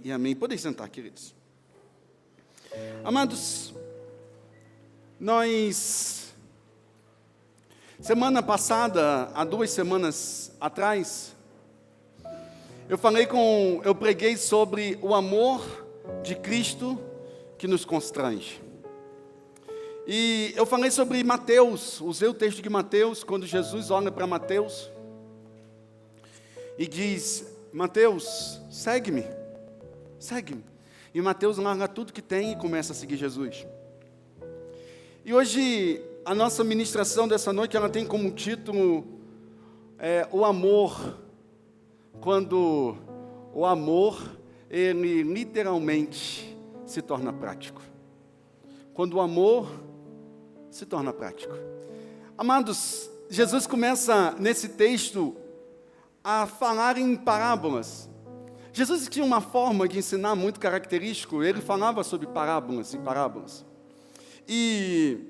e amém. Podem sentar, queridos. Amados, nós, semana passada, há 2 semanas atrás, eu preguei sobre o amor de Cristo que nos constrange. E eu falei sobre Mateus, usei o texto de Mateus, quando Jesus olha para Mateus e diz: Mateus, segue-me. E Mateus larga tudo que tem e começa a seguir Jesus. E hoje, a nossa ministração dessa noite, ela tem como título o amor, quando o amor, ele literalmente se torna prático. Quando o amor se torna prático. Amados, Jesus começa nesse texto a falar em parábolas. Jesus tinha uma forma de ensinar muito característico, ele falava sobre parábolas. E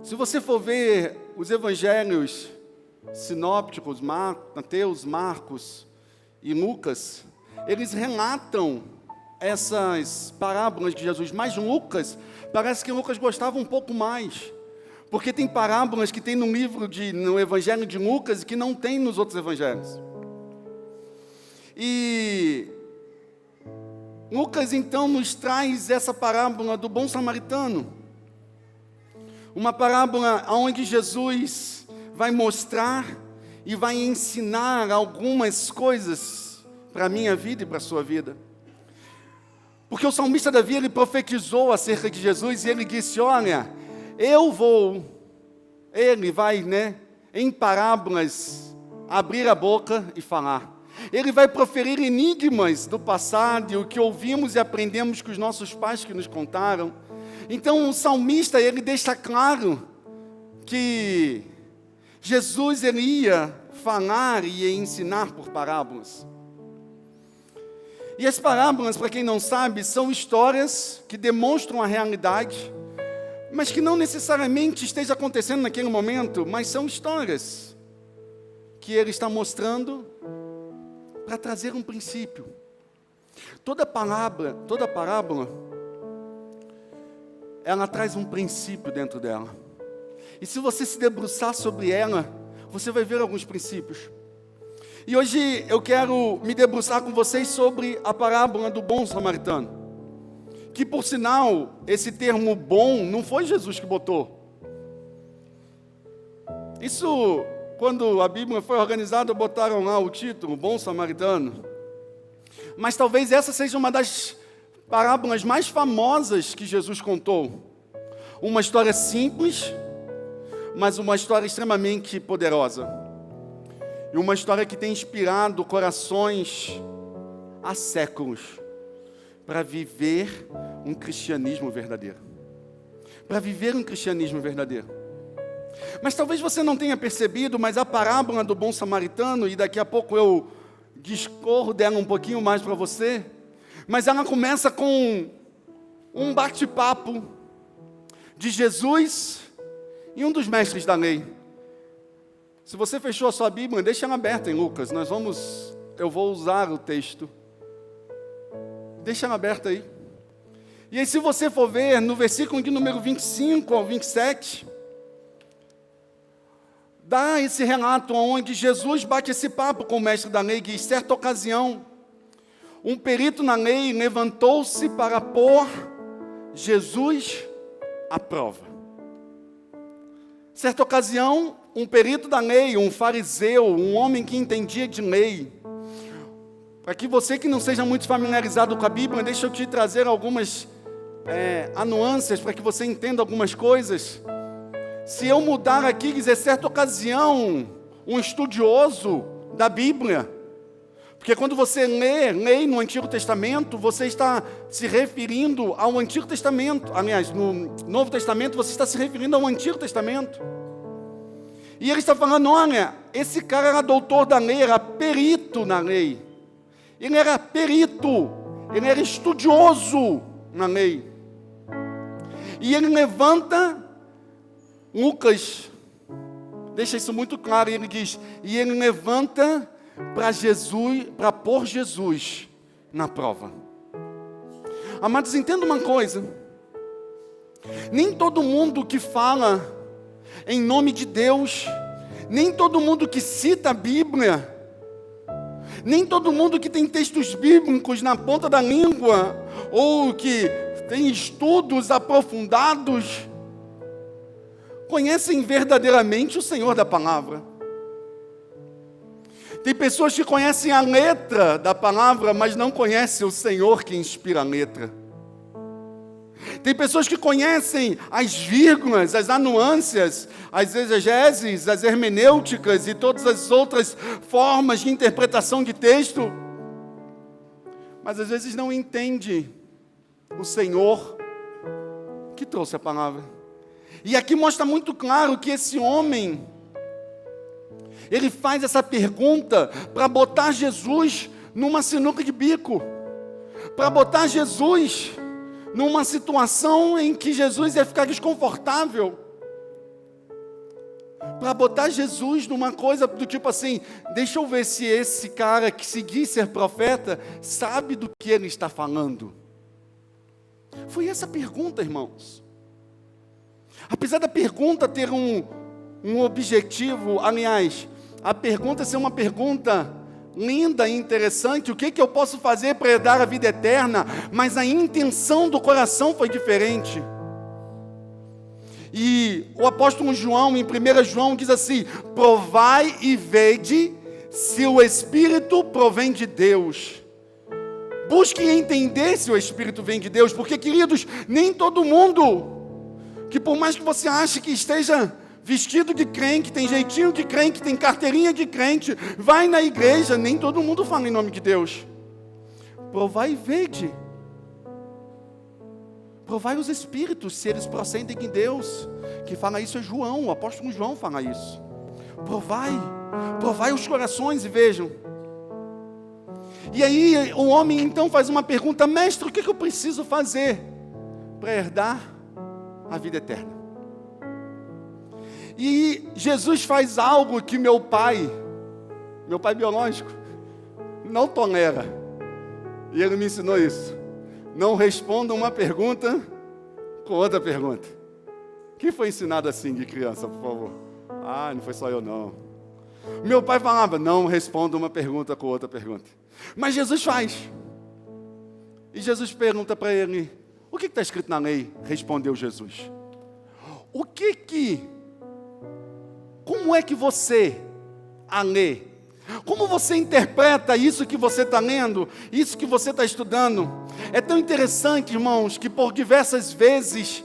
se você for ver os evangelhos sinópticos, Mateus, Marcos e Lucas, eles relatam essas parábolas de Jesus, mas Lucas, parece que Lucas gostava um pouco mais, porque tem parábolas que tem no evangelho de Lucas e que não tem nos outros evangelhos. E Lucas então nos traz essa parábola do bom samaritano, uma parábola onde Jesus vai mostrar e vai ensinar algumas coisas para a minha vida e para a sua vida. Porque o salmista Davi, ele profetizou acerca de Jesus e ele disse: olha, ele vai, em parábolas, abrir a boca e falar. Ele vai proferir enigmas do passado, o que ouvimos e aprendemos com os nossos pais que nos contaram. Então o salmista, ele deixa claro que Jesus, ele ia falar e ia ensinar por parábolas. E as parábolas, para quem não sabe, são histórias que demonstram a realidade, mas que não necessariamente esteja acontecendo naquele momento, mas são histórias que ele está mostrando para trazer um princípio. Toda parábola, ela traz um princípio dentro dela. E se você se debruçar sobre ela, você vai ver alguns princípios. E hoje eu quero me debruçar com vocês sobre a parábola do bom samaritano. Que, por sinal, esse termo bom não foi Jesus que botou. Isso, quando a Bíblia foi organizada, botaram lá o título, bom samaritano. Mas talvez essa seja uma das parábolas mais famosas que Jesus contou. Uma história simples, mas uma história extremamente poderosa. E uma história que tem inspirado corações há séculos para viver um cristianismo verdadeiro. Mas talvez você não tenha percebido, mas a parábola do bom samaritano, e daqui a pouco eu discorro dela um pouquinho mais para você, mas ela começa com um bate-papo de Jesus e um dos mestres da lei. Se você fechou a sua Bíblia, deixa ela aberta em Lucas. Eu vou usar o texto. Deixa ela aberta aí. E aí, se você for ver, no versículo de número 25 ao 27, dá esse relato onde Jesus bate esse papo com o mestre da lei, que em certa ocasião, um perito na lei levantou-se para pôr Jesus à prova. Certa ocasião, um perito da lei, um fariseu, um homem que entendia de lei. Para que você que não seja muito familiarizado com a Bíblia, deixa eu te trazer algumas nuances para que você entenda algumas coisas. Se eu mudar aqui e dizer certa ocasião, um estudioso da Bíblia, porque quando você lê no Antigo Testamento, você está se referindo ao Antigo Testamento. Aliás, no Novo Testamento, você está se referindo ao Antigo Testamento. E ele está falando, olha, esse cara era doutor da lei, era perito na lei. Ele era perito, ele era estudioso na lei. E ele levanta, Lucas deixa isso muito claro, e ele diz, e ele levanta para pôr Jesus na prova. Amados, entenda uma coisa. Nem todo mundo que fala em nome de Deus, nem todo mundo que cita a Bíblia, nem todo mundo que tem textos bíblicos na ponta da língua, ou que tem estudos aprofundados, conhecem verdadeiramente o Senhor da palavra. Tem pessoas que conhecem a letra da palavra, mas não conhecem o Senhor que inspira a letra. Tem pessoas que conhecem as vírgulas, as nuances, as exegeses, as hermenêuticas e todas as outras formas de interpretação de texto, mas às vezes não entende o Senhor que trouxe a palavra. E aqui mostra muito claro que esse homem, ele faz essa pergunta para botar Jesus numa sinuca de bico, para botar Jesus numa situação em que Jesus ia ficar desconfortável, para botar Jesus numa coisa do tipo assim, deixa eu ver se esse cara que se diz ser profeta, sabe do que ele está falando. Foi essa pergunta, irmãos. Apesar da pergunta ter um objetivo, aliás, a pergunta ser uma pergunta linda e interessante, o que eu posso fazer para herdar a vida eterna? Mas a intenção do coração foi diferente. E o apóstolo João, em 1 João, diz assim: provai e vede se o Espírito provém de Deus. Busque entender se o Espírito vem de Deus, porque, queridos, nem todo mundo, que por mais que você ache que esteja vestido de crente, tem jeitinho de crente, tem carteirinha de crente, vai na igreja, nem todo mundo fala em nome de Deus. Provai e vede. Provai os espíritos, se eles procedem de Deus. Quem fala isso é João, o apóstolo João fala isso. Provai os corações e vejam. E aí o homem então faz uma pergunta: mestre, o que eu preciso fazer para herdar a vida eterna? E Jesus faz algo que meu pai biológico, não tolera. E ele me ensinou isso. Não responda uma pergunta com outra pergunta. Quem foi ensinado assim de criança, por favor? Não foi só eu não. Meu pai falava: não responda uma pergunta com outra pergunta. Mas Jesus faz. E Jesus pergunta para ele: o que está escrito na lei? Respondeu Jesus: como é que você a lê? Como você interpreta isso que você está lendo? Isso que você está estudando? É tão interessante, irmãos, que por diversas vezes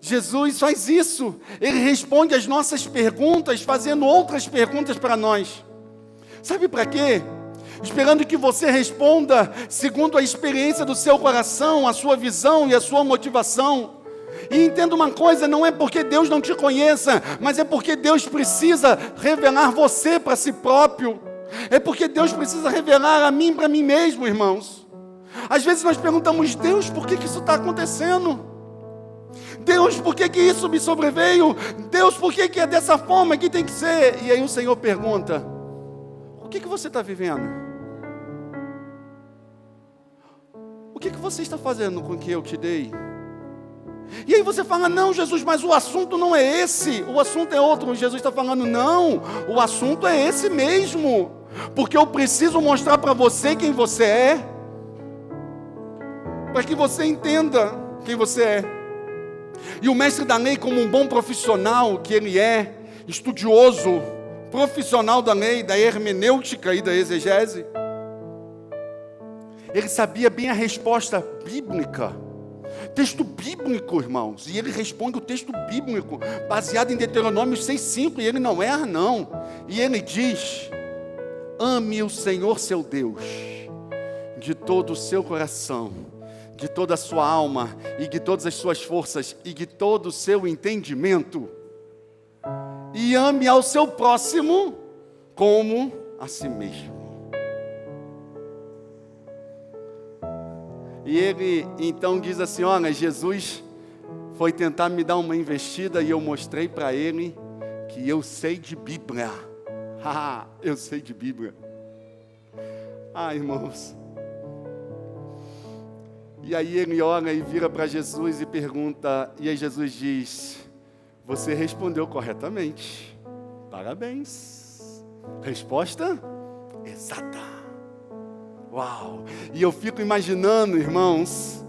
Jesus faz isso. Ele responde às nossas perguntas, fazendo outras perguntas para nós. Sabe para quê? Esperando que você responda segundo a experiência do seu coração, a sua visão e a sua motivação. E entenda uma coisa, não é porque Deus não te conheça, mas é porque Deus precisa revelar você para si próprio. É porque Deus precisa revelar a mim para mim mesmo, irmãos. Às vezes nós perguntamos: Deus, por que isso está acontecendo? Deus, por que isso me sobreveio? Deus, por que é dessa forma que tem que ser? E aí o Senhor pergunta: o que você está vivendo? O que você está fazendo com o que eu te dei? E aí você fala: não, Jesus, mas o assunto não é esse, o assunto é outro. Jesus está falando: não, o assunto é esse mesmo, porque eu preciso mostrar para você quem você é, para que você entenda quem você é. E o mestre da lei, como um bom profissional que ele é, estudioso, profissional da lei, da hermenêutica e da exegese, ele sabia bem a resposta bíblica. Texto bíblico, irmãos, e ele responde o texto bíblico, baseado em Deuteronômio 6,5, e ele não erra não, e ele diz: ame o Senhor seu Deus, de todo o seu coração, de toda a sua alma, e de todas as suas forças, e de todo o seu entendimento, e ame ao seu próximo, como a si mesmo. E ele então diz assim: olha, Jesus foi tentar me dar uma investida e eu mostrei para ele que eu sei de Bíblia. Eu sei de Bíblia. Irmãos, E aí ele olha e vira para Jesus e pergunta, e aí Jesus diz, você respondeu corretamente, parabéns, resposta exata. Uau! E eu fico imaginando, irmãos,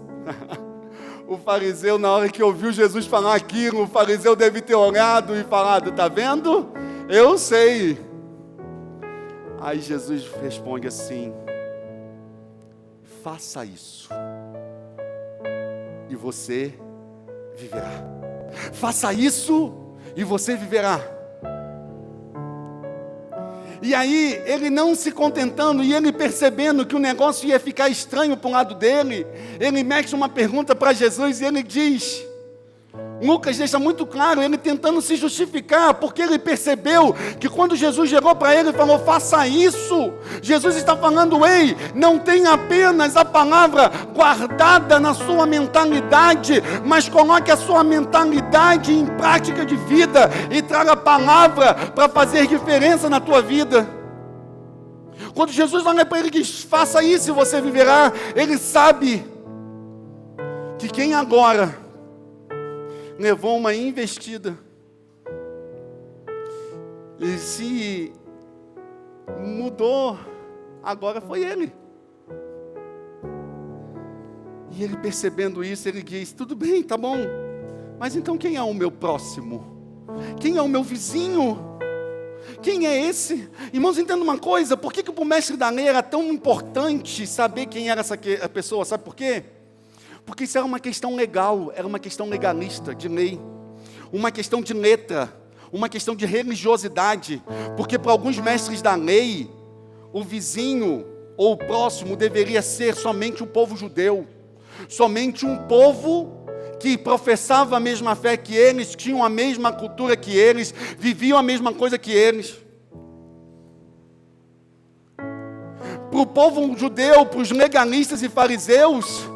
o fariseu, na hora que ouviu Jesus falar aquilo, o fariseu deve ter olhado e falado, tá vendo? Eu sei. Aí Jesus responde assim, faça isso e você viverá. Faça isso e você viverá. E aí, ele não se contentando e ele percebendo que o negócio ia ficar estranho para o lado dele, ele mete uma pergunta para Jesus e ele diz, Lucas deixa muito claro, ele tentando se justificar, porque ele percebeu que quando Jesus chegou para ele e falou, faça isso, Jesus está falando, ei, não tenha apenas a palavra guardada na sua mentalidade, mas coloque a sua mentalidade em prática de vida, e traga a palavra para fazer diferença na tua vida. Quando Jesus olha para ele e diz, faça isso e você viverá, ele sabe que quem agora levou uma investida e se mudou, agora foi ele. E ele percebendo isso, ele diz, tudo bem, tá bom, mas então quem é o meu próximo? Quem é o meu vizinho? Quem é esse? Irmãos, entenda uma coisa, por que para o mestre da lei era tão importante saber quem era essa pessoa? Sabe por quê? Porque isso era uma questão legal, era uma questão legalista, de lei, uma questão de letra, uma questão de religiosidade, porque para alguns mestres da lei, o vizinho ou o próximo deveria ser somente o povo judeu, somente um povo que professava a mesma fé que eles, tinham a mesma cultura que eles, viviam a mesma coisa que eles. Para o povo judeu, para os legalistas e fariseus,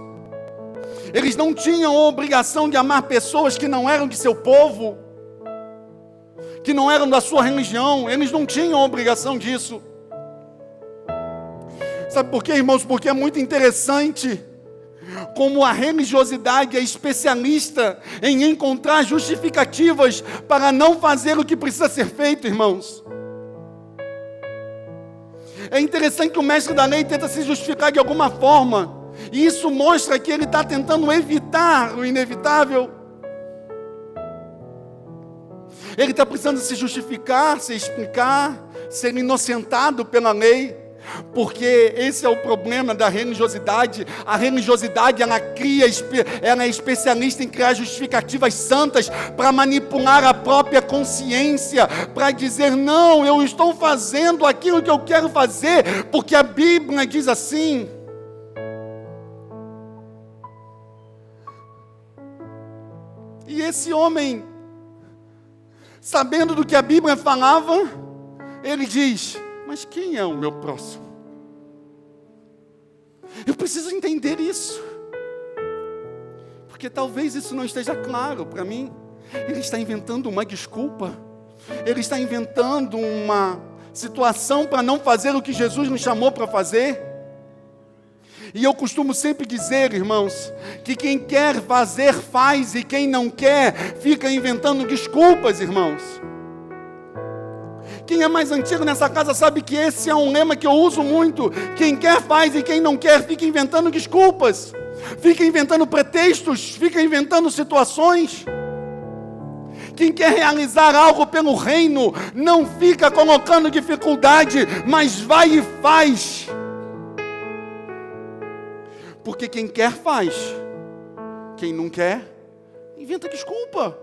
eles não tinham a obrigação de amar pessoas que não eram de seu povo, que não eram da sua religião, eles não tinham a obrigação disso. Sabe por quê, irmãos? Porque é muito interessante como a religiosidade é especialista em encontrar justificativas para não fazer o que precisa ser feito, irmãos. É interessante que o mestre da lei tenta se justificar de alguma forma, e isso mostra que ele está tentando evitar o inevitável. Ele está precisando se justificar, se explicar, ser inocentado pela lei, porque esse é o problema da religiosidade. A religiosidade, ela é especialista em criar justificativas santas para manipular a própria consciência, para dizer, não, eu estou fazendo aquilo que eu quero fazer, porque a Bíblia diz assim. E esse homem, sabendo do que a Bíblia falava, ele diz, mas quem é o meu próximo? Eu preciso entender isso, porque talvez isso não esteja claro para mim. Ele está inventando uma desculpa, ele está inventando uma situação para não fazer o que Jesus nos chamou para fazer. E eu costumo sempre dizer, irmãos, que quem quer fazer, faz, e quem não quer, fica inventando desculpas, irmãos. Quem é mais antigo nessa casa sabe que esse é um lema que eu uso muito. Quem quer, faz, e quem não quer, fica inventando desculpas, fica inventando pretextos, fica inventando situações. Quem quer realizar algo pelo reino, não fica colocando dificuldade, mas vai e faz. Porque quem quer faz, quem não quer, inventa desculpa.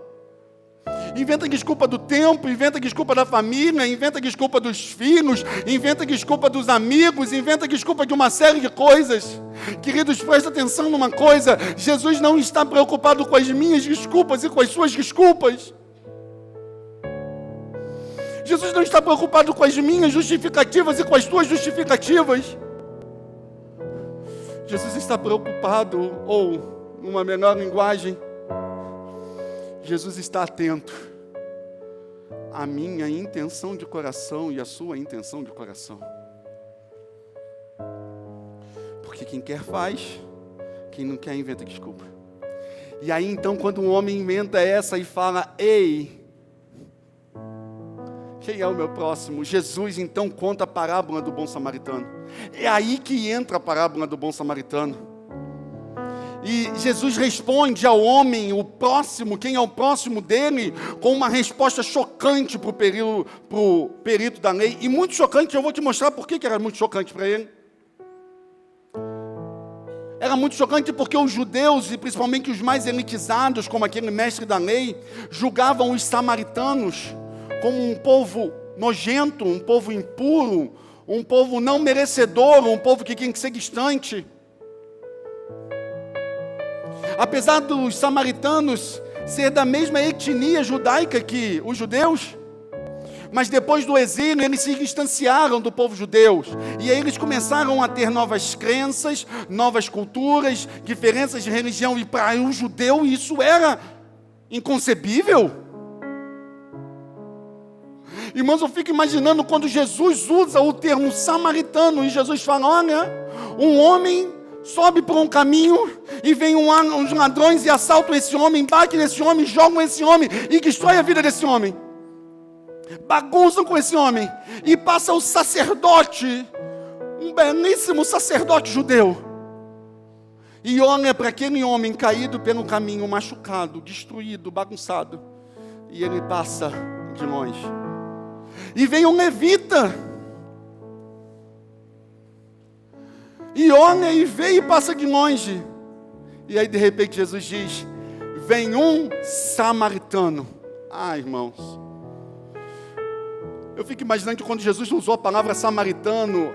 Inventa desculpa do tempo, inventa desculpa da família, inventa desculpa dos filhos, inventa desculpa dos amigos, inventa desculpa de uma série de coisas. Queridos, presta atenção numa coisa, Jesus não está preocupado com as minhas desculpas e com as suas desculpas. Jesus não está preocupado com as minhas justificativas e com as tuas justificativas. Jesus está preocupado, ou, numa melhor linguagem, Jesus está atento à minha intenção de coração e à sua intenção de coração. Porque quem quer faz, Quem não quer inventa desculpa. E aí então quando um homem inventa essa e fala, ei, quem é o meu próximo? Jesus então conta a parábola do bom samaritano. É aí que entra a parábola do bom samaritano. E Jesus responde ao homem, o próximo, quem é o próximo dele, com uma resposta chocante para o perito da lei. E muito chocante, eu vou te mostrar por que era muito chocante para ele. Era muito chocante porque os judeus, e principalmente os mais elitizados, como aquele mestre da lei, julgavam os samaritanos como um povo nojento, um povo impuro, um povo não merecedor, um povo que tinha que ser distante. Apesar dos samaritanos ser da mesma etnia judaica que os judeus, mas depois do exílio eles se distanciaram do povo judeu, e aí eles começaram a ter novas crenças, novas culturas, diferenças de religião, e para um judeu isso era inconcebível. Irmãos, eu fico imaginando quando Jesus usa o termo samaritano, e Jesus fala, olha, um homem sobe por um caminho e vem uns ladrões e assaltam esse homem, batem nesse homem, jogam esse homem e destrói a vida desse homem. Bagunçam com esse homem. E passa o sacerdote, um belíssimo sacerdote judeu, e olha para aquele homem caído pelo caminho, machucado, destruído, bagunçado, e ele passa de longe. E vem um levita, e olha e vê e passa de longe. E aí de repente Jesus diz, vem um samaritano. Irmãos, eu fico imaginando que quando Jesus usou a palavra samaritano,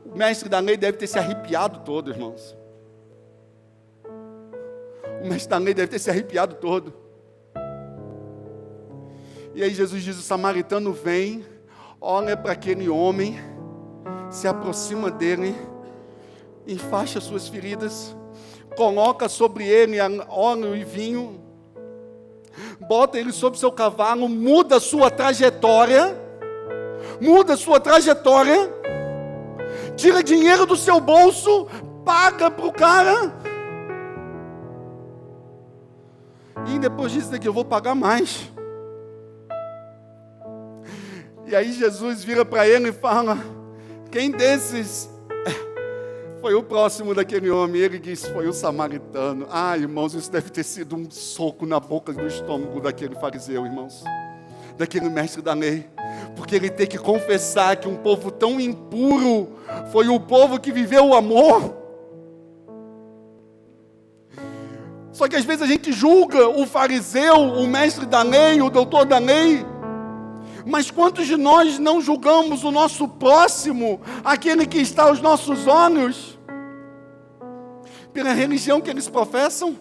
o mestre da lei deve ter se arrepiado todo, irmãos. O mestre da lei deve ter se arrepiado todo. E aí Jesus diz, o samaritano vem, olha para aquele homem, se aproxima dele, enfaixa suas feridas, coloca sobre ele óleo e vinho, bota ele sobre seu cavalo, muda sua trajetória, tira dinheiro do seu bolso, paga para o cara, e depois disso daqui, eu vou pagar mais. E aí Jesus vira para ele e fala, quem desses foi o próximo daquele homem? Ele diz, foi o samaritano. Irmãos, isso deve ter sido um soco na boca do estômago daquele fariseu, irmãos, daquele mestre da lei, porque ele tem que confessar que um povo tão impuro foi o povo que viveu o amor. Só que às vezes a gente julga o fariseu, o mestre da lei, o doutor da lei, mas quantos de nós não julgamos o nosso próximo, aquele que está aos nossos olhos, pela religião que eles professam,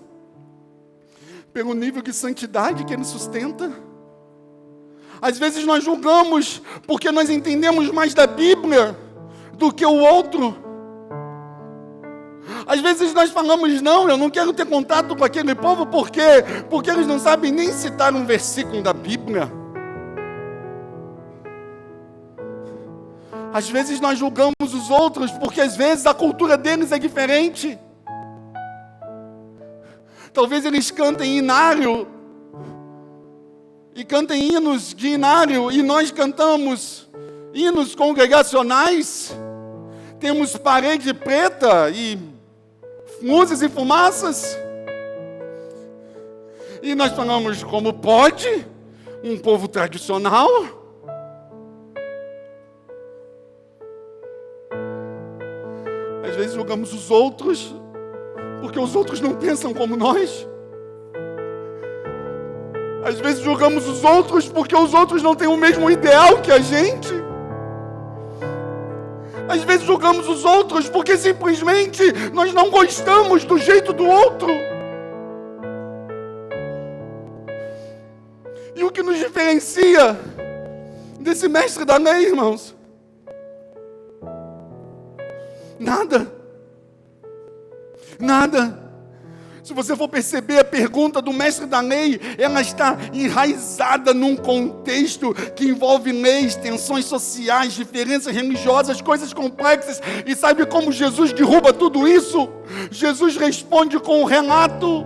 pelo nível de santidade que ele sustenta? Às vezes nós julgamos porque nós entendemos mais da Bíblia do que o outro. Às vezes nós falamos, não, eu não quero ter contato com aquele povo, por quê? Porque eles não sabem nem citar um versículo da Bíblia. Às vezes nós julgamos os outros porque às vezes a cultura deles é diferente. Talvez eles cantem inário e cantem hinos de inário, e nós cantamos hinos congregacionais. Temos parede preta e luzes e fumaças. E nós falamos, como pode um povo tradicional? Às vezes julgamos os outros, porque os outros não pensam como nós. Às vezes julgamos os outros, porque os outros não têm o mesmo ideal que a gente. Às vezes julgamos os outros, porque simplesmente nós não gostamos do jeito do outro. E o que nos diferencia desse mestre da lei, irmãos? Nada. Se você for perceber, a pergunta do mestre da lei, ela está enraizada num contexto que envolve leis, tensões sociais, diferenças religiosas, coisas complexas. E sabe como Jesus derruba tudo isso? Jesus responde com um relato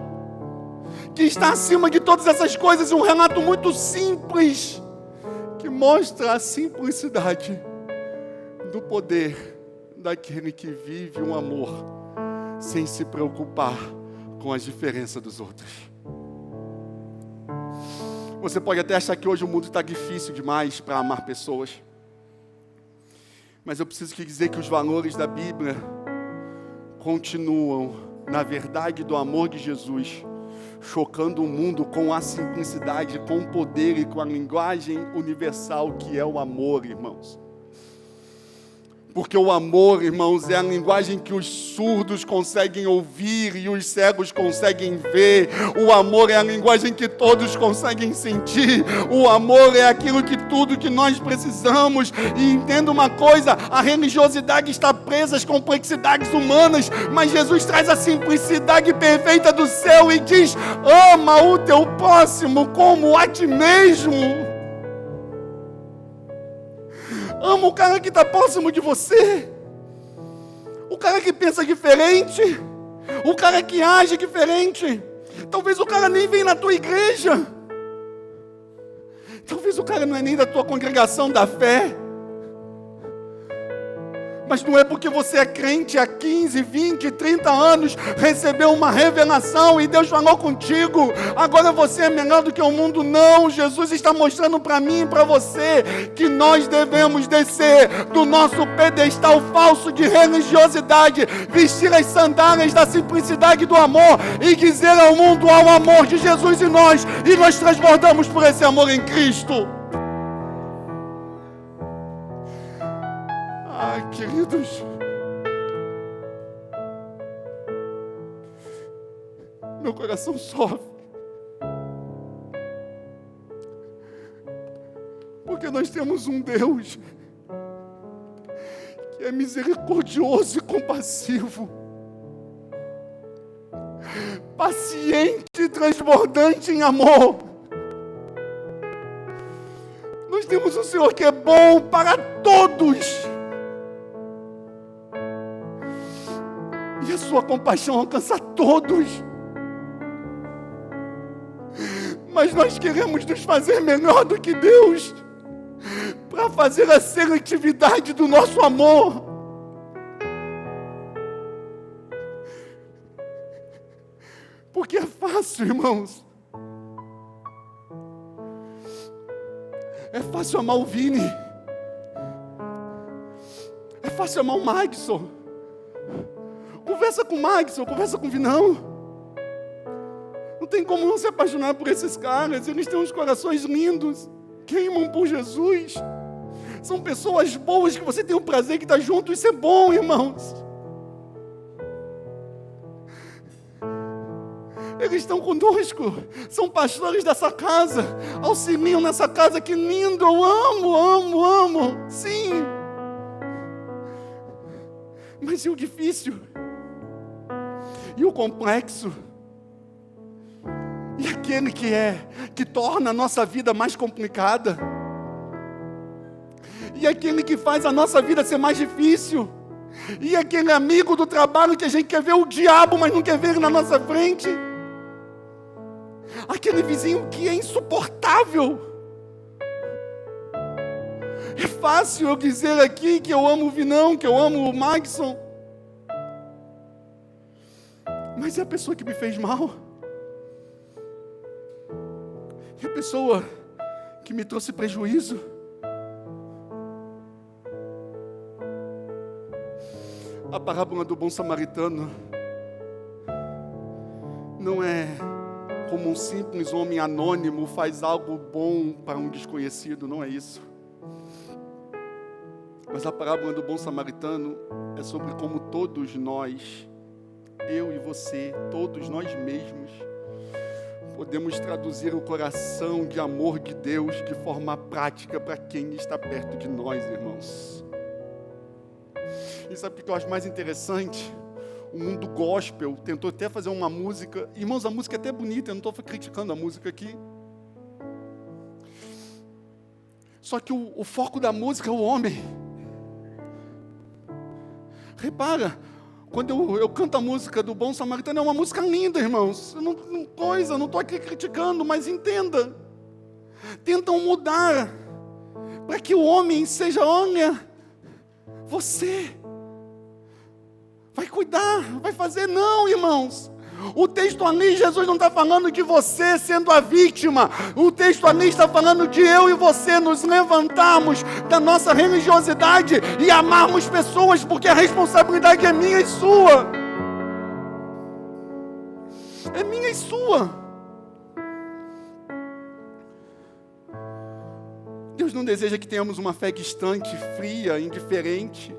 que está acima de todas essas coisas, um relato muito simples, que mostra a simplicidade do poder daquele que vive um amor sem se preocupar com as diferenças dos outros. Você pode até achar que hoje o mundo está difícil demais para amar pessoas, mas eu preciso te dizer que os valores da Bíblia continuam na verdade do amor de Jesus, chocando o mundo com a simplicidade, com o poder e com a linguagem universal que é o amor, irmãos. Porque o amor, irmãos, é a linguagem que os surdos conseguem ouvir e os cegos conseguem ver. O amor é a linguagem que todos conseguem sentir. O amor é aquilo que tudo que nós precisamos. E entenda uma coisa, a religiosidade está presa às complexidades humanas, mas Jesus traz a simplicidade perfeita do céu e diz: ama o teu próximo como a ti mesmo. Ama o cara que está próximo de você, o cara que pensa diferente, o cara que age diferente. Talvez o cara nem vem na tua igreja, talvez o cara não é nem da tua congregação da fé, mas não é porque você é crente há 15, 20, 30 anos, recebeu uma revelação e Deus falou contigo, agora você é melhor do que o mundo. Não, Jesus está mostrando para mim e para você que nós devemos descer do nosso pedestal falso de religiosidade, vestir as sandálias da simplicidade do amor e dizer ao mundo: ao amor de Jesus em nós, e nós transbordamos por esse amor em Cristo. Ai, queridos, meu coração sofre, porque nós temos um Deus que é misericordioso e compassivo, paciente e transbordante em amor. Nós temos um Senhor que é bom para todos, e a sua compaixão alcança todos. Mas nós queremos nos fazer melhor do que Deus, para fazer a seletividade do nosso amor. Porque é fácil, irmãos. É fácil amar o Vini. É fácil amar o Magson. Conversa com o Magson, conversa com o Vinão. Não tem como não se apaixonar por esses caras. Eles têm uns corações lindos, queimam por Jesus. São pessoas boas que você tem o prazer de estar junto. Isso é bom, irmãos. Eles estão conosco, são pastores dessa casa, auxiliam nessa casa. Que lindo, eu amo, sim. Mas e o difícil? E o complexo? E aquele que torna a nossa vida mais complicada? E aquele que faz a nossa vida ser mais difícil? E aquele amigo do trabalho que a gente quer ver o diabo, mas não quer ver ele na nossa frente? Aquele vizinho que é insuportável? É fácil eu dizer aqui que eu amo o Vinão, que eu amo o Magson. Mas é a pessoa que me fez mal? E a pessoa que me trouxe prejuízo? A parábola do bom samaritano não é como um simples homem anônimo faz algo bom para um desconhecido, não é isso. Mas a parábola do bom samaritano é sobre como todos nós, eu e você, todos nós mesmos, podemos traduzir o coração de amor de Deus de forma prática para quem está perto de nós, irmãos. E sabe o que eu acho mais interessante? O mundo gospel tentou até fazer uma música. Irmãos, a música é até bonita, eu não estou criticando a música aqui. Só que o foco da música é o homem. Repara, Quando eu canto a música do Bom Samaritano, é uma música linda, irmãos. Eu não estou aqui criticando, mas entenda. Tentam mudar para que o homem seja, olha, você vai cuidar, vai fazer. Não, irmãos. O texto ali, Jesus não está falando de você sendo a vítima. O texto ali está falando de eu e você nos levantarmos da nossa religiosidade e amarmos pessoas, porque a responsabilidade é minha e sua. É minha e sua. Deus não deseja que tenhamos uma fé distante, fria, indiferente,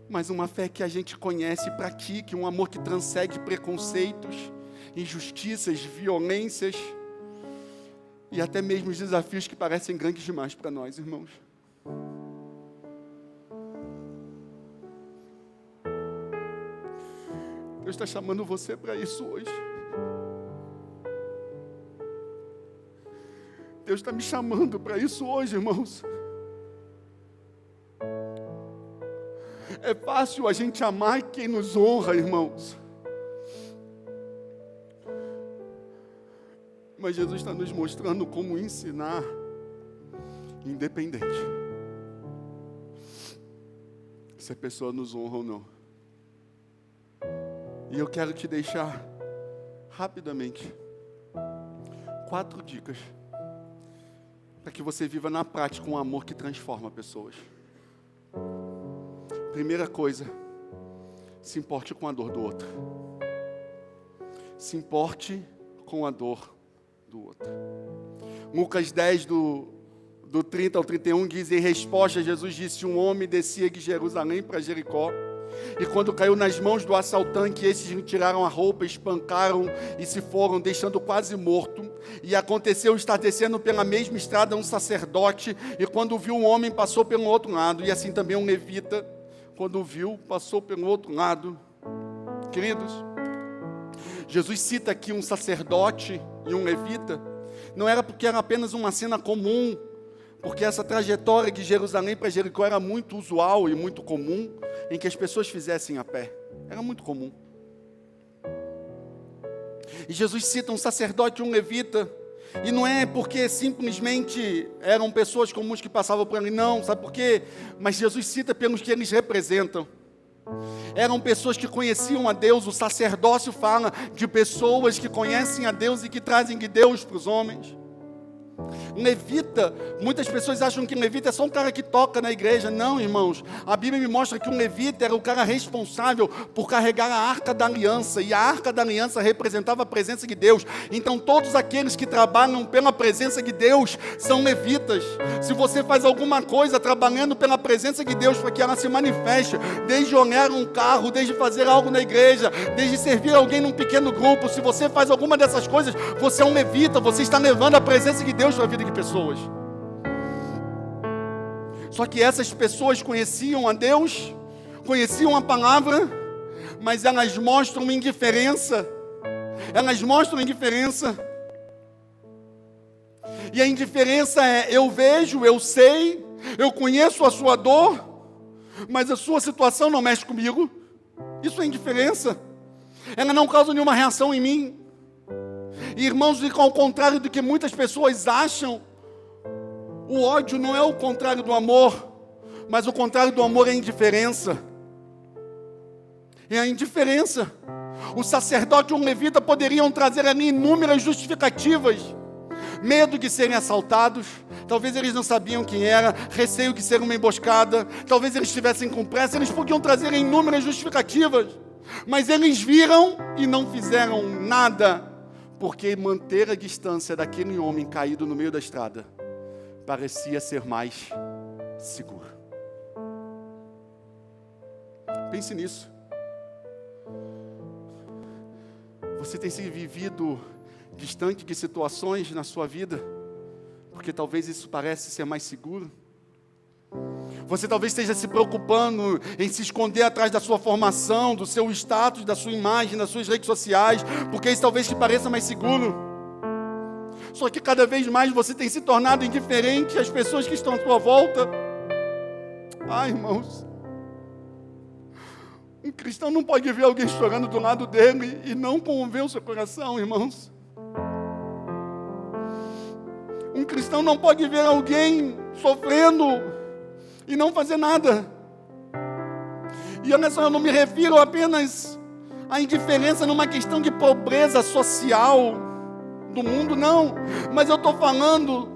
mas uma fé que a gente conhece e pratique, um amor que transcende preconceitos, injustiças, violências e até mesmo os desafios que parecem grandes demais para nós, irmãos. Deus está chamando você para isso hoje. Deus está me chamando para isso hoje, irmãos. É fácil a gente amar quem nos honra, irmãos. Mas Jesus está nos mostrando como ensinar independente se a pessoa nos honra ou não. E eu quero te deixar rapidamente 4 dicas para que você viva na prática um amor que transforma pessoas. Primeira coisa, se importe com a dor do outro. Se importe com a dor do outro. Lucas 10, do 30 ao 31, diz: em resposta, Jesus disse: um homem descia de Jerusalém para Jericó, e quando caiu nas mãos do assaltante, esses lhe tiraram a roupa, espancaram e se foram, deixando quase morto. E aconteceu estar descendo pela mesma estrada um sacerdote, e quando viu um homem, passou pelo outro lado, e assim também um levita, quando viu, passou pelo outro lado. Queridos, Jesus cita aqui um sacerdote e um levita, não era porque era apenas uma cena comum, porque essa trajetória de Jerusalém para Jericó era muito usual e muito comum, em que as pessoas fizessem a pé. Era muito comum. E Jesus cita um sacerdote e um levita, e não é porque simplesmente eram pessoas comuns que passavam por ali, não, sabe por quê? Mas Jesus cita pelos que eles representam. Eram pessoas que conheciam a Deus. O sacerdócio fala de pessoas que conhecem a Deus e que trazem de Deus para os homens. Levita, muitas pessoas acham que levita é só um cara que toca na igreja. Não, irmãos, a Bíblia me mostra que um levita era o cara responsável por carregar a arca da aliança, e a arca da aliança representava a presença de Deus. Então todos aqueles que trabalham pela presença de Deus são levitas. Se você faz alguma coisa trabalhando pela presença de Deus para que ela se manifeste, desde olhar um carro, desde fazer algo na igreja, desde servir alguém num pequeno grupo, se você faz alguma dessas coisas, você é um levita, você está levando a presença de Deus para a vida de pessoas. Só que essas pessoas conheciam a Deus, conheciam a palavra, mas elas mostram indiferença. Elas mostram indiferença. E a indiferença é: eu vejo, eu sei, eu conheço a sua dor, mas a sua situação não mexe comigo. Isso é indiferença. Ela não causa nenhuma reação em mim. E, irmãos, ao contrário do que muitas pessoas acham, o ódio não é o contrário do amor, mas o contrário do amor é a indiferença. É a indiferença. O sacerdote e o levita poderiam trazer ali inúmeras justificativas: medo de serem assaltados, talvez eles não sabiam quem era, receio de ser uma emboscada, talvez eles estivessem com pressa, eles podiam trazer inúmeras justificativas, mas eles viram e não fizeram nada, porque manter a distância daquele homem caído no meio da estrada parecia ser mais seguro. Pense nisso. Você tem se vivido distante de situações na sua vida, porque talvez isso parece ser mais seguro? Você talvez esteja se preocupando em se esconder atrás da sua formação, do seu status, da sua imagem, das suas redes sociais, porque isso talvez te pareça mais seguro. Só que cada vez mais você tem se tornado indiferente às pessoas que estão à sua volta. Ai, irmãos, Um cristão não pode ver alguém chorando do lado dele e não comover o seu coração, irmãos. Um cristão não pode ver alguém sofrendo e não fazer nada. E olha só, eu não me refiro apenas à indiferença numa questão de pobreza social do mundo, não. Mas eu estou falando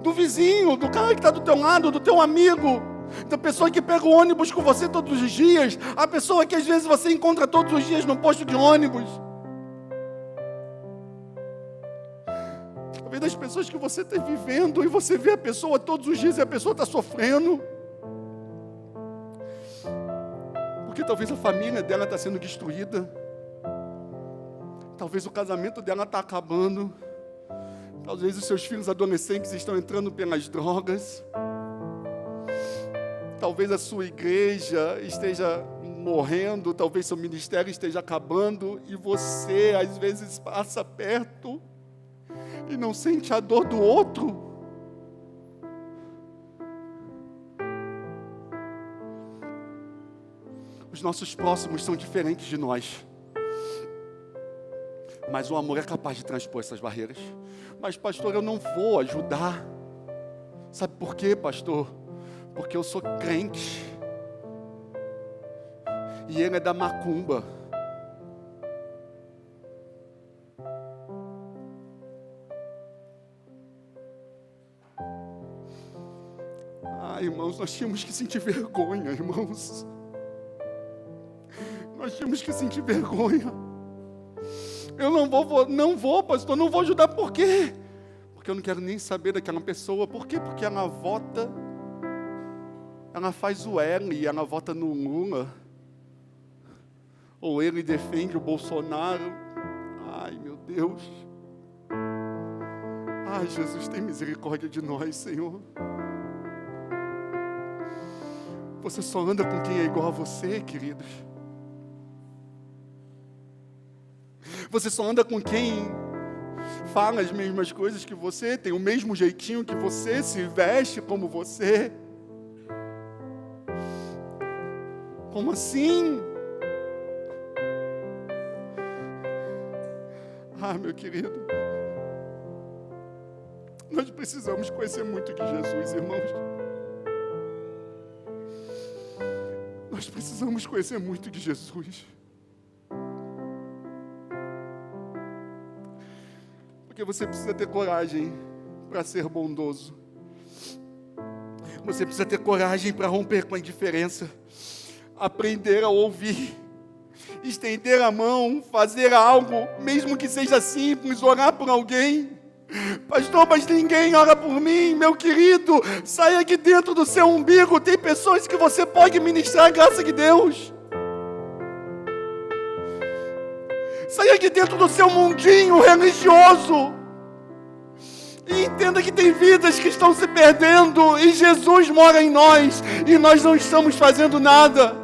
do vizinho, do cara que está do teu lado, do teu amigo, da pessoa que pega o ônibus com você todos os dias, a pessoa que às vezes você encontra todos os dias no posto de ônibus. Talvez das pessoas que você está vivendo e você vê a pessoa todos os dias e a pessoa está sofrendo. Porque talvez a família dela está sendo destruída. Talvez o casamento dela está acabando. Talvez os seus filhos adolescentes estão entrando pelas drogas. Talvez a sua igreja esteja morrendo. Talvez seu ministério esteja acabando. E você, às vezes, passa perto e não sente a dor do outro. Os nossos próximos são diferentes de nós. Mas o amor é capaz de transpor essas barreiras. Mas, pastor, eu não vou ajudar. Sabe por quê, pastor? Porque eu sou crente. E ele é da macumba. Irmãos, nós tínhamos que sentir vergonha, irmãos. Nós tínhamos que sentir vergonha. Eu não vou, pastor, não vou ajudar. Por quê? Porque eu não quero nem saber daquela pessoa. Por quê? Porque ela vota, ela faz o L e ela vota no Lula. Ou ele defende o Bolsonaro. Ai, meu Deus. Ai, Jesus, tem misericórdia de nós, Senhor. Você só anda com quem é igual a você, queridos. Você só anda com quem fala as mesmas coisas que você, tem o mesmo jeitinho que você, se veste como você. Como assim? Ah, meu querido, nós precisamos conhecer muito de Jesus, irmãos. Nós precisamos conhecer muito de Jesus. Porque você precisa ter coragem para ser bondoso. Você precisa ter coragem para romper com a indiferença. Aprender a ouvir. Estender a mão, fazer algo, mesmo que seja simples, orar por alguém. Pastor, mas ninguém ora por mim, meu querido. Saia aqui dentro do seu umbigo. Tem pessoas que você pode ministrar a graça de Deus. Saia aqui dentro do seu mundinho religioso. E entenda que tem vidas que estão se perdendo. E Jesus mora em nós. E nós não estamos fazendo nada.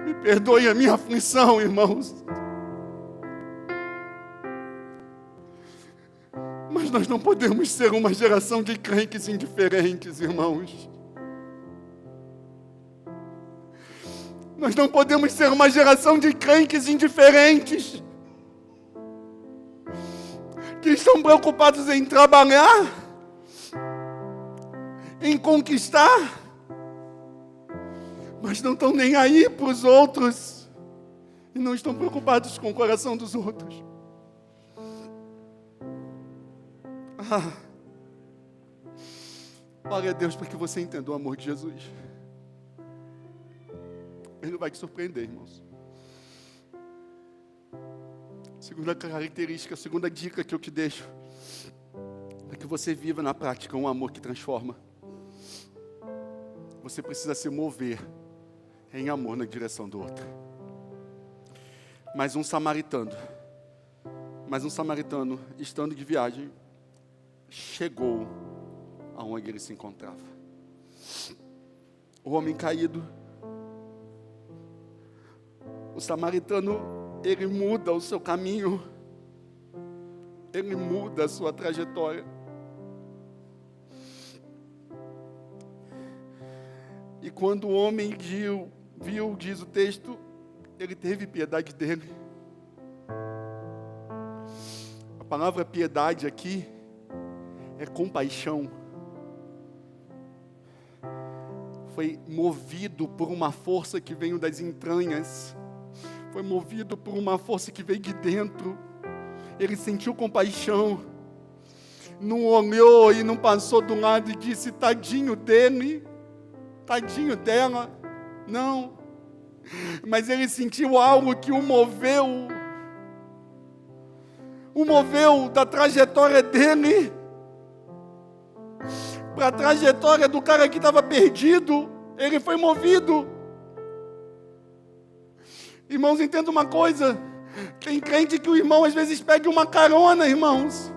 Me perdoe a minha aflição, irmãos. Mas nós não podemos ser uma geração de crentes indiferentes, irmãos. Nós não podemos ser uma geração de crentes indiferentes, que estão preocupados em trabalhar, em conquistar, mas não estão nem aí para os outros, e não estão preocupados com o coração dos outros. Glória a Deus para que você entenda o amor de Jesus. Ele vai te surpreender, irmãos. Segunda característica, segunda dica que eu te deixo, é que você viva na prática um amor que transforma. Você precisa se mover em amor na direção do outro. Mas um samaritano, estando de viagem, chegou aonde ele se encontrava. O homem caído, o samaritano, ele muda o seu caminho, ele muda a sua trajetória. E quando o homem viu, diz o texto, ele teve piedade dele. A palavra piedade aqui é compaixão. Foi movido por uma força que veio das entranhas. Foi movido por uma força que veio de dentro. Ele sentiu compaixão. Não olhou e não passou do lado e disse, tadinho dele, tadinho dela. Não. Mas ele sentiu algo que o moveu da trajetória dele para a trajetória do cara que estava perdido. Ele foi movido. Irmãos, entenda uma coisa. Tem crente que o irmão às vezes pega uma carona, irmãos.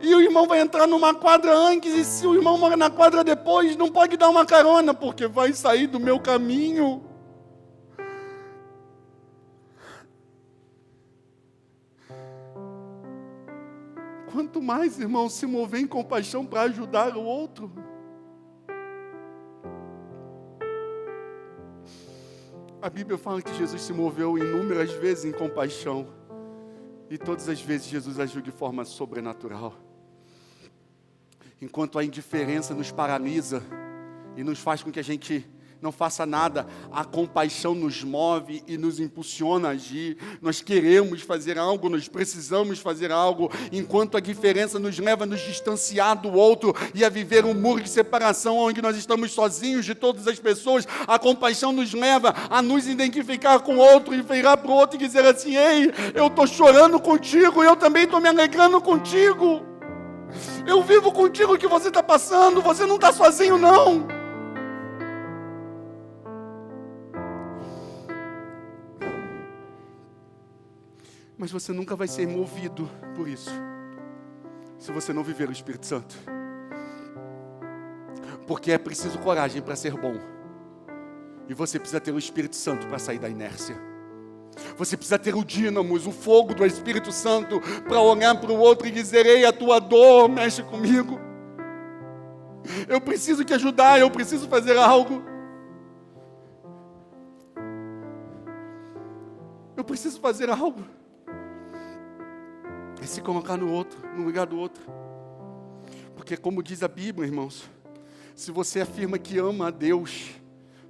E o irmão vai entrar numa quadra antes, e se o irmão mora na quadra depois, não pode dar uma carona, porque vai sair do meu caminho. Quanto mais, irmão, se mover em compaixão para ajudar o outro. A Bíblia fala que Jesus se moveu inúmeras vezes em compaixão. E todas as vezes Jesus agiu de forma sobrenatural. Enquanto a indiferença nos paralisa e nos faz com que a gente não faça nada, a compaixão nos move e nos impulsiona a agir. Nós queremos fazer algo, nós precisamos fazer algo, enquanto a diferença nos leva a nos distanciar do outro e a viver um muro de separação onde nós estamos sozinhos de todas as pessoas. A compaixão nos leva a nos identificar com o outro e virar para o outro e dizer assim, ei, eu estou chorando contigo, eu também estou me alegrando contigo. Eu vivo contigo o que você está passando, você não está sozinho não. Mas você nunca vai ser movido por isso, se você não viver o Espírito Santo. Porque é preciso coragem para ser bom. E você precisa ter o Espírito Santo para sair da inércia. Você precisa ter o dínamos, o fogo do Espírito Santo, para olhar para o outro e dizer, ei, a tua dor mexe comigo. Eu preciso te ajudar, eu preciso fazer algo. Eu preciso fazer algo. É se colocar no outro, no lugar do outro. Porque como diz a Bíblia, irmãos, se você afirma que ama a Deus,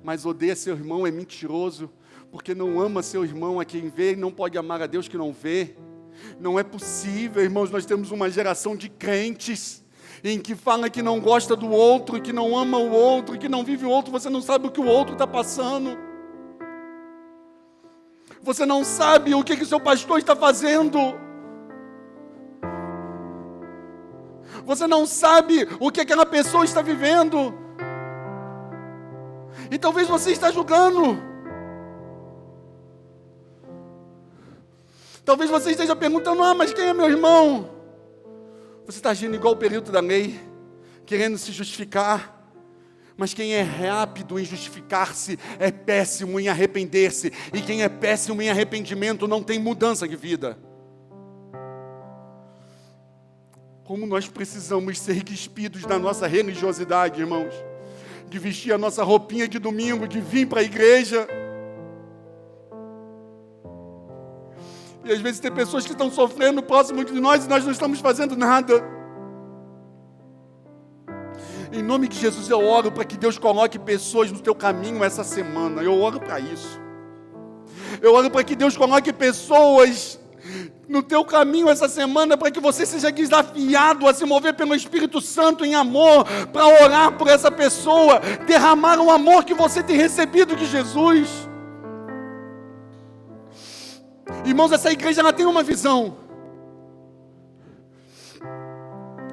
mas odeia seu irmão, é mentiroso, porque não ama seu irmão a quem vê e não pode amar a Deus que não vê. Não é possível, irmãos, nós temos uma geração de crentes em que fala que não gosta do outro, que não ama o outro, que não vive o outro, você não sabe o que o outro está passando. Você não sabe o que o seu pastor está fazendo. Você não sabe o que aquela pessoa está vivendo. E talvez você está julgando. Talvez você esteja perguntando, mas quem é meu irmão? Você está agindo igual o período da lei, querendo se justificar. Mas quem é rápido em justificar-se é péssimo em arrepender-se. E quem é péssimo em arrependimento não tem mudança de vida. Como nós precisamos ser despidos da nossa religiosidade, irmãos. De vestir a nossa roupinha de domingo, de vir para a igreja. E às vezes tem pessoas que estão sofrendo próximo de nós e nós não estamos fazendo nada. Em nome de Jesus eu oro para que Deus coloque pessoas no teu caminho essa semana. Eu oro para isso. Eu oro para que Deus coloque pessoas no teu caminho essa semana, para que você seja desafiado a se mover pelo Espírito Santo em amor, para orar por essa pessoa, derramar o amor que você tem recebido de Jesus. Irmãos, essa igreja ela tem uma visão.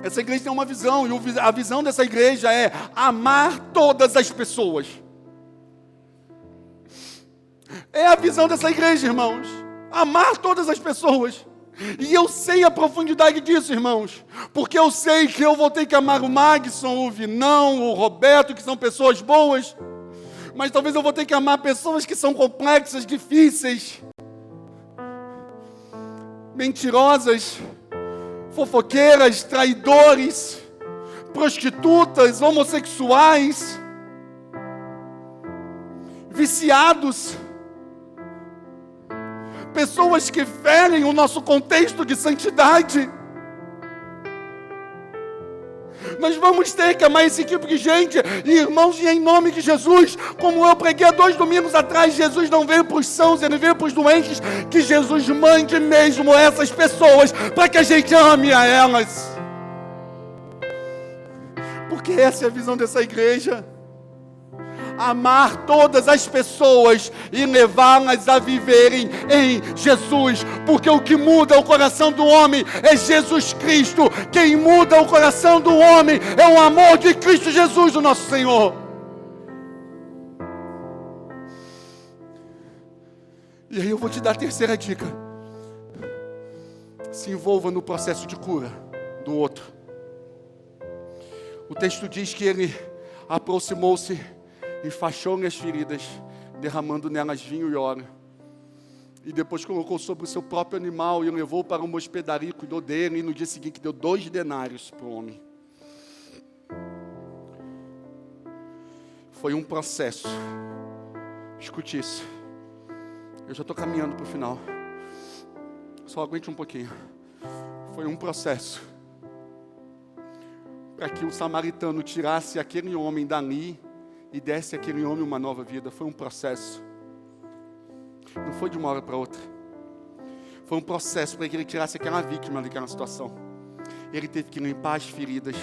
Essa igreja tem uma visão, e a visão dessa igreja é amar todas as pessoas. É a visão dessa igreja, irmãos. Amar todas as pessoas. E eu sei a profundidade disso, irmãos. Porque eu sei que eu vou ter que amar o Magson, o Vinão, o Roberto, que são pessoas boas. Mas talvez eu vou ter que amar pessoas que são complexas, difíceis, mentirosas, fofoqueiras, traidores, prostitutas, homossexuais. viciados, pessoas que ferem o nosso contexto de santidade. Nós vamos ter que amar esse tipo de gente, irmãos, e em nome de Jesus, como eu preguei há 2 domingos atrás, Jesus não veio para os sãos, Ele veio para os doentes, que Jesus mande mesmo essas pessoas, para que a gente ame a elas, porque essa é a visão dessa igreja, amar todas as pessoas e levá-las a viverem em Jesus, porque o que muda o coração do homem é Jesus Cristo. Quem muda o coração do homem é o amor de Cristo Jesus, o nosso Senhor. E aí eu vou te dar a terceira dica: se envolva no processo de cura do outro. O texto diz que ele aproximou-se, enfaixou-lhe as feridas, derramando nelas vinho e óleo. E depois colocou sobre o seu próprio animal e o levou para uma hospedaria, cuidou dele, e no dia seguinte deu 2 denários para o homem. Foi um processo. Escute isso. Eu já estou caminhando para o final. Só aguente um pouquinho. Foi um processo para que o samaritano tirasse aquele homem dali e desse àquele homem uma nova vida. Foi um processo. Não foi de uma hora para outra. Foi um processo para que ele tirasse aquela vítima daquela situação. Ele teve que limpar as feridas,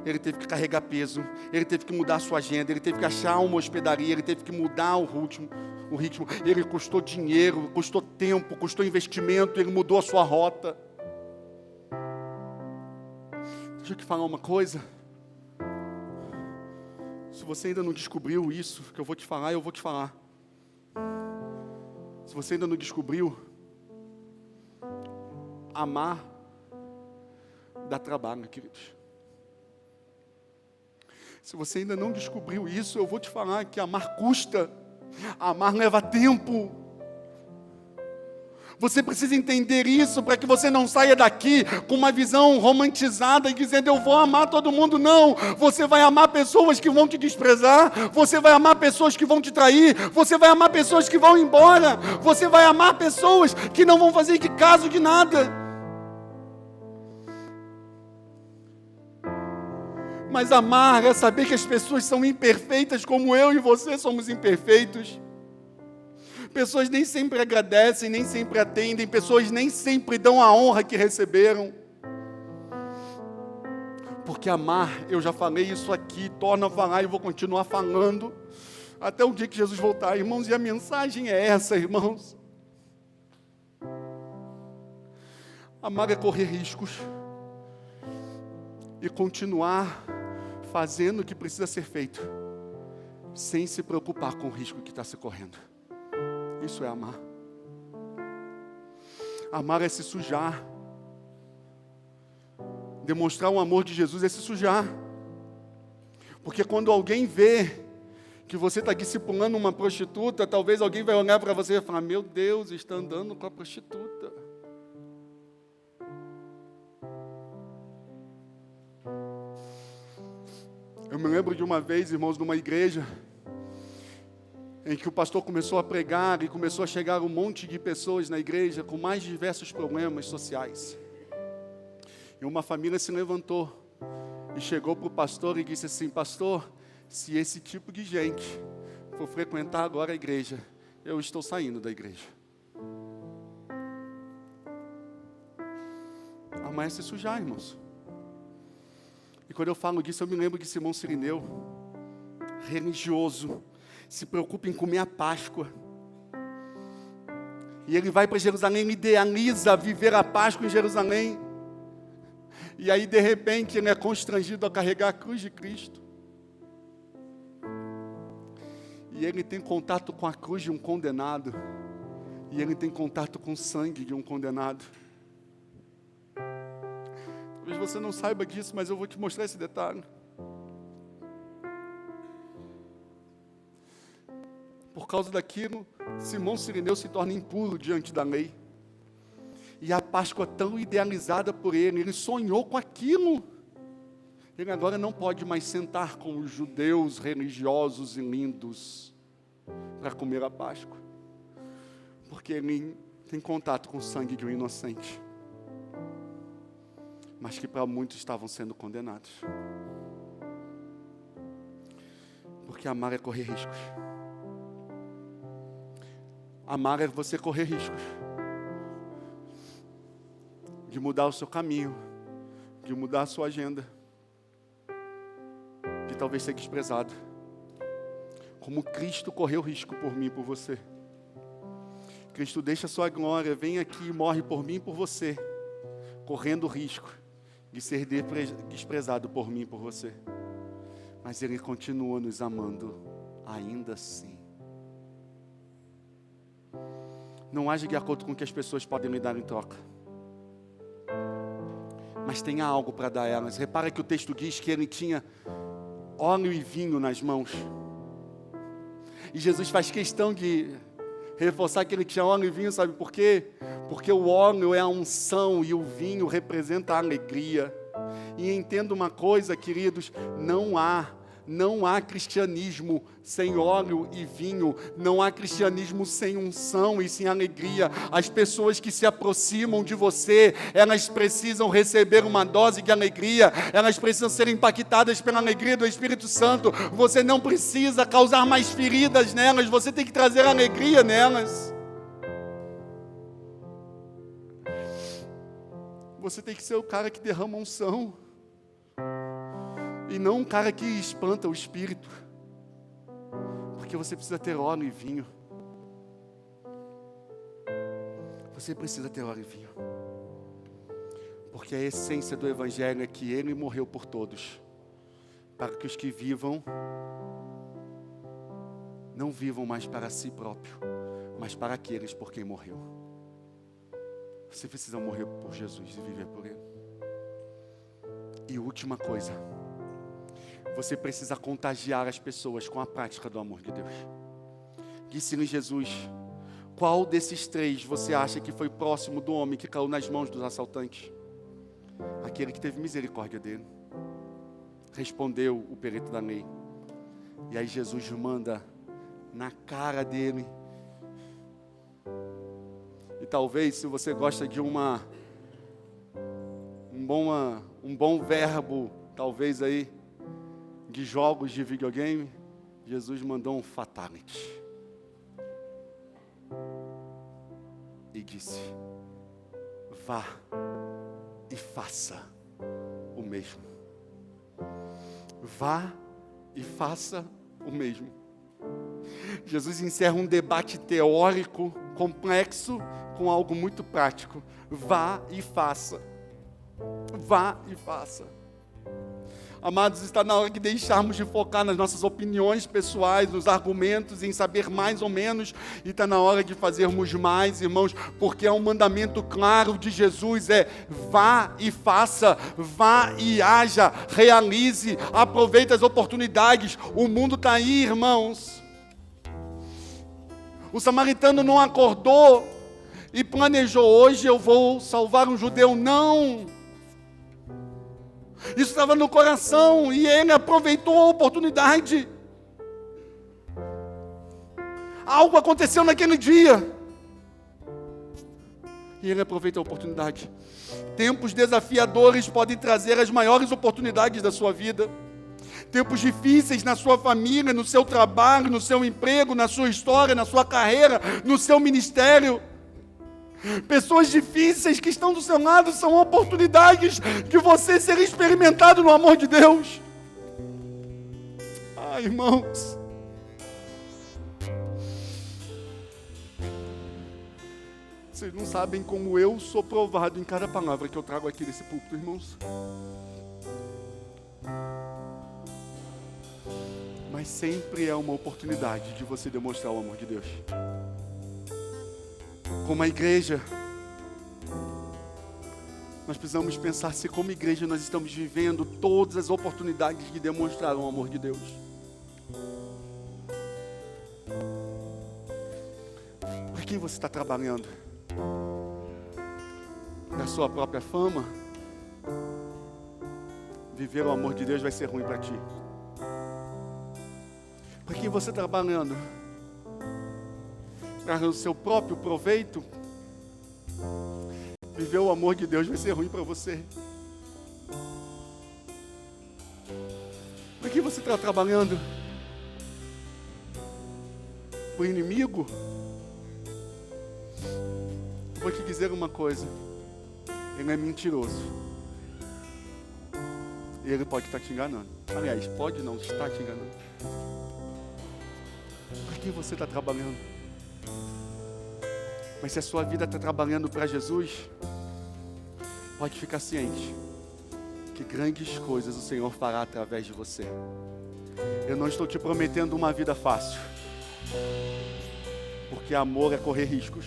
ele teve que carregar peso, ele teve que mudar a sua agenda, ele teve que achar uma hospedaria, ele teve que mudar o ritmo. Ele custou dinheiro, custou tempo, custou investimento, ele mudou a sua rota. Deixa eu te falar uma coisa. Se você ainda não descobriu isso que eu vou te falar, eu vou te falar. Se você ainda não descobriu, amar dá trabalho, queridos. Se você ainda não descobriu isso, eu vou te falar que amar custa. Amar leva tempo. Você precisa entender isso para que você não saia daqui com uma visão romantizada e dizendo: eu vou amar todo mundo. Não, você vai amar pessoas que vão te desprezar, você vai amar pessoas que vão te trair, você vai amar pessoas que vão embora, você vai amar pessoas que não vão fazer de caso de nada. Mas amar é saber que as pessoas são imperfeitas como eu e você somos imperfeitos. Pessoas nem sempre agradecem, nem sempre atendem, pessoas nem sempre dão a honra que receberam. Porque amar, eu já falei isso aqui, torno a falar e vou continuar falando até o dia que Jesus voltar, irmãos, e a mensagem é essa, irmãos. Amar é correr riscos e continuar fazendo o que precisa ser feito, sem se preocupar com o risco que está se correndo. Isso é amar. Amar é se sujar. Demonstrar o amor de Jesus é se sujar. Porque quando alguém vê que você está discipulando uma prostituta, talvez alguém vai olhar para você e falar: meu Deus, está andando com a prostituta. Eu me lembro de uma vez, irmãos, numa igreja, em que o pastor começou a pregar e começou a chegar um monte de pessoas na igreja com mais diversos problemas sociais. E uma família se levantou e chegou para o pastor e disse assim: pastor, se esse tipo de gente for frequentar agora a igreja, eu estou saindo da igreja. Amar é se sujar, irmãos. E quando eu falo disso, eu me lembro de Simão Sirineu, religioso, se preocupa em comer a Páscoa. E ele vai para Jerusalém, ele idealiza viver a Páscoa em Jerusalém. E aí, de repente, ele é constrangido a carregar a cruz de Cristo. E ele tem contato com a cruz de um condenado. E ele tem contato com o sangue de um condenado. Talvez você não saiba disso, mas eu vou te mostrar esse detalhe. Por causa daquilo, Simão Sirineu se torna impuro diante da lei. E a Páscoa tão idealizada por ele sonhou com aquilo. Ele agora não pode mais sentar com os judeus religiosos e lindos, para comer a Páscoa, porque ele tem contato com o sangue de um inocente, mas que para muitos estavam sendo condenados. Porque amar é correr riscos. Amar é você correr riscos de mudar o seu caminho, de mudar a sua agenda, de talvez ser desprezado, como Cristo correu risco por mim e por você. Cristo deixa a sua glória, vem aqui e morre por mim e por você, correndo o risco de ser desprezado por mim e por você. Mas Ele continua nos amando ainda assim. Não age de acordo com o que as pessoas podem lhe dar em troca, mas tenha algo para dar a elas. Repara que o texto diz que Ele tinha óleo e vinho nas mãos. E Jesus faz questão de reforçar que Ele tinha óleo e vinho, sabe por quê? Porque o óleo é a unção e o vinho representa a alegria. E entenda uma coisa, queridos, não há cristianismo sem óleo e vinho, não há cristianismo sem unção e sem alegria. As pessoas que se aproximam de você, elas precisam receber uma dose de alegria, elas precisam ser impactadas pela alegria do Espírito Santo. Você não precisa causar mais feridas nelas, você tem que trazer alegria nelas. Você tem que ser o cara que derrama unção, e não um cara que espanta o espírito, porque você precisa ter óleo e vinho. Você precisa ter óleo e vinho, porque a essência do Evangelho é que Ele morreu por todos, para que os que vivam, não vivam mais para si próprio, mas para aqueles por quem morreu. Você precisa morrer por Jesus e viver por Ele. E última coisa, você precisa contagiar as pessoas com a prática do amor de Deus. Disse-lhe Jesus: qual desses três você acha que foi próximo do homem que caiu nas mãos dos assaltantes? Aquele que teve misericórdia dele. Respondeu o perito da lei. E aí Jesus manda na cara dele. E talvez, se você gosta de um bom verbo, talvez aí, de jogos de videogame, Jesus mandou um fatality. E disse: vá e faça o mesmo. Vá e faça o mesmo. Jesus encerra um debate teórico complexo com algo muito prático. Vá e faça. Vá e faça. Amados, está na hora de deixarmos de focar nas nossas opiniões pessoais, nos argumentos, em saber mais ou menos, e está na hora de fazermos mais, irmãos, porque é um mandamento claro de Jesus, vá e faça, vá e haja, realize, aproveite as oportunidades. O mundo está aí, irmãos. O samaritano não acordou e planejou: hoje eu vou salvar um judeu. Não! Isso estava no coração e ele aproveitou a oportunidade. Algo aconteceu naquele dia e ele aproveitou a oportunidade. Tempos desafiadores podem trazer as maiores oportunidades da sua vida. Tempos difíceis na sua família, no seu trabalho, no seu emprego, na sua história, na sua carreira, no seu ministério. Pessoas difíceis que estão do seu lado são oportunidades de você ser experimentado no amor de Deus. Irmãos, vocês não sabem como eu sou provado em cada palavra que eu trago aqui nesse púlpito, irmãos. Mas sempre é uma oportunidade de você demonstrar o amor de Deus. Como a igreja, nós precisamos pensar se como igreja nós estamos vivendo todas as oportunidades de demonstrar o amor de Deus. Por quem você está trabalhando? Na sua própria fama? Viver o amor de Deus vai ser ruim para ti. Por quem você está trabalhando? para o seu próprio proveito, viver o amor de Deus vai ser ruim para você. Por que você está trabalhando? O inimigo? Vou te dizer uma coisa. Ele é mentiroso. E ele pode estar te enganando. Aliás, pode não estar te enganando. Por que você está trabalhando? Mas se a sua vida está trabalhando para Jesus, pode ficar ciente que grandes coisas o Senhor fará através de você. Eu não estou te prometendo uma vida fácil, porque amor é correr riscos,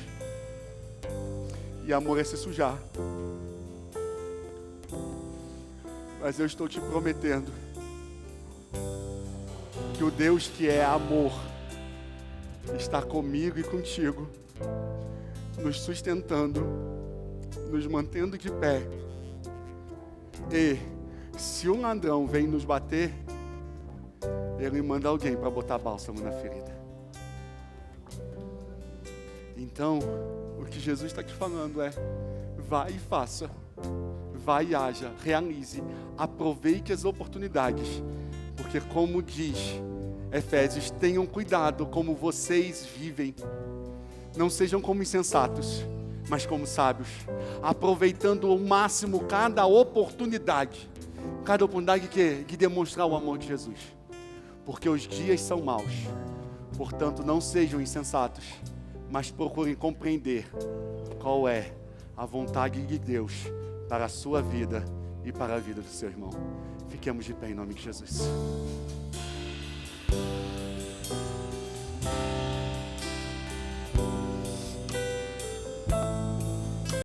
e amor é se sujar. Mas eu estou te prometendo que o Deus que é amor está comigo e contigo, nos sustentando, nos mantendo de pé. E se um ladrão vem nos bater, ele manda alguém para botar bálsamo na ferida. Então, o que Jesus está te falando é: vai e faça, vai e haja, realize, aproveite as oportunidades, porque como diz Efésios, tenham cuidado como vocês vivem. Não sejam como insensatos, mas como sábios, aproveitando ao máximo cada oportunidade de demonstrar o amor de Jesus, porque os dias são maus. Portanto, não sejam insensatos, mas procurem compreender qual é a vontade de Deus para a sua vida e para a vida do seu irmão. Fiquemos de pé em nome de Jesus.